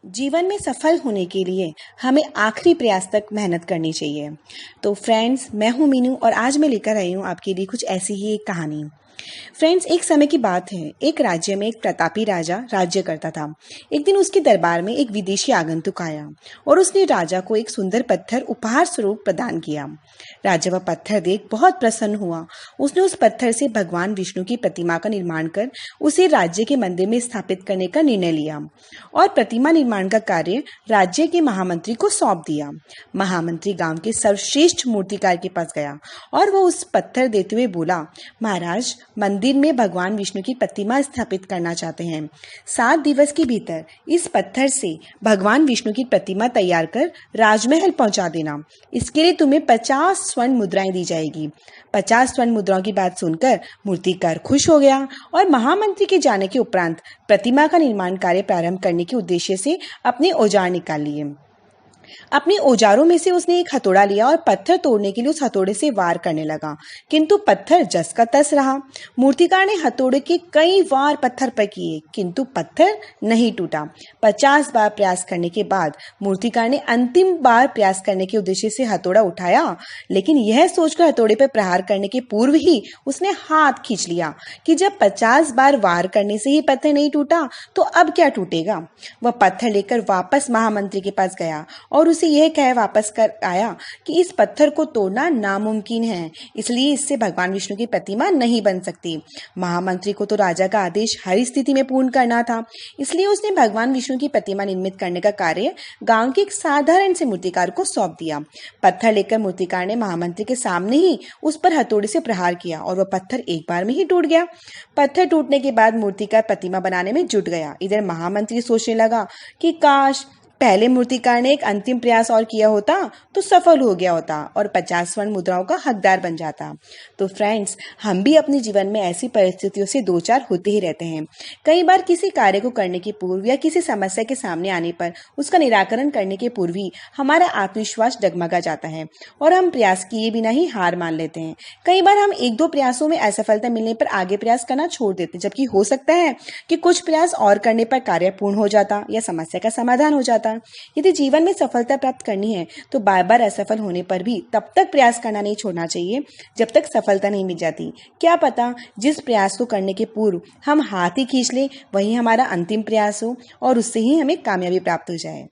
जीवन में सफल होने के लिए हमें आखिरी प्रयास तक मेहनत करनी चाहिए। तो फ्रेंड्स, मैं हूँ मीनू और आज मैं लेकर आई हूँ आपके लिए कुछ ऐसी ही एक कहानी। फ्रेंड्स, एक समय की बात है। एक राज्य में एक प्रतापी राजा राज्य करता था। एक दिन उसके दरबार में एक विदेशी आगंतुक आया और उसने राजा को एक सुंदर पत्थर उपहार स्वरूप प्रदान किया। राजा वह पत्थर देख बहुत प्रसन्न हुआ। उसने उस पत्थर से भगवान विष्णु की प्रतिमा का निर्माण कर उसे राज्य के मंदिर में स्थापित करने का निर्णय लिया और प्रतिमा निर्माण का कार्य राज्य के महामंत्री को सौंप दिया। महामंत्री गांव के सर्वश्रेष्ठ मूर्तिकार के पास गया और वह उस पत्थर देते हुए बोला, महाराज, मंदिर में भगवान विष्णु की प्रतिमा स्थापित करना चाहते हैं। 7 दिवस के भीतर इस पत्थर से भगवान विष्णु की प्रतिमा तैयार कर राजमहल पहुंचा देना। इसके लिए तुम्हें 50 स्वर्ण मुद्राएं दी जाएगी। 50 स्वर्ण मुद्राओं की बात सुनकर मूर्तिकार खुश हो गया और महामंत्री के जाने के उपरांत प्रतिमा का निर्माण कार्य प्रारंभ करने के उद्देश्य से अपने औजार निकाल लिए। अपने औजारों में से उसने एक हथौड़ा लिया और पत्थर तोड़ने के लिए उस हथौड़े से वार करने लगा, किंतु पत्थर जस का तस रहा। मूर्तिकार ने हथौड़े के कई वार पत्थर पर किए, किंतु पत्थर नहीं टूटा। 50 बार प्रयास करने के बाद मूर्तिकार ने अंतिम बार प्रयास करने के उद्देश्य से हथौड़ा उठाया, लेकिन यह सोचकर हथौड़े पर प्रहार करने के पूर्व ही उसने हाथ खींच लिया कि जब 50 बार वार करने से ही पत्थर नहीं टूटा तो अब क्या टूटेगा। वह पत्थर लेकर वापस महामंत्री के पास गया और उसे यह कह वापस कर आया कि इस पत्थर को तोड़ना नामुमकिन है, इसलिए इससे भगवान विष्णु की प्रतिमा नहीं बन सकती। महामंत्री को तो राजा का आदेश हर स्थिति में पूर्ण करना था, इसलिए उसने भगवान विष्णु की प्रतिमा निर्मित करने का कार्य गांव के एक साधारण से मूर्तिकार को सौंप दिया। पत्थर लेकर मूर्तिकार ने महामंत्री के सामने ही उस पर हथौड़े से प्रहार किया और वह पत्थर एक बार में ही टूट गया। पत्थर टूटने के बाद मूर्तिकार प्रतिमा बनाने में जुट गया। इधर महामंत्री सोचने लगा कि काश पहले मूर्तिकार ने एक अंतिम प्रयास और किया होता तो सफल हो गया होता और 50 स्वर्ण मुद्राओं का हकदार बन जाता। तो फ्रेंड्स, हम भी अपने जीवन में ऐसी परिस्थितियों से दो चार होते ही रहते हैं। कई बार किसी कार्य को करने के पूर्व या किसी समस्या के सामने आने पर उसका निराकरण करने के पूर्व ही हमारा आत्मविश्वास डगमगा जाता है और हम प्रयास किए बिना ही हार मान लेते हैं। कई बार हम 1-2 प्रयासों में असफलता मिलने पर आगे प्रयास करना छोड़ देते हैं, जबकि हो सकता है कि कुछ प्रयास और करने पर कार्य पूर्ण हो जाता या समस्या का समाधान हो जाता। यदि जीवन में सफलता प्राप्त करनी है तो बार बार असफल होने पर भी तब तक प्रयास करना नहीं छोड़ना चाहिए जब तक सफलता नहीं मिल जाती। क्या पता जिस प्रयास को करने के पूर्व हम हाथ ही खींच लें वही हमारा अंतिम प्रयास हो और उससे ही हमें कामयाबी प्राप्त हो जाए।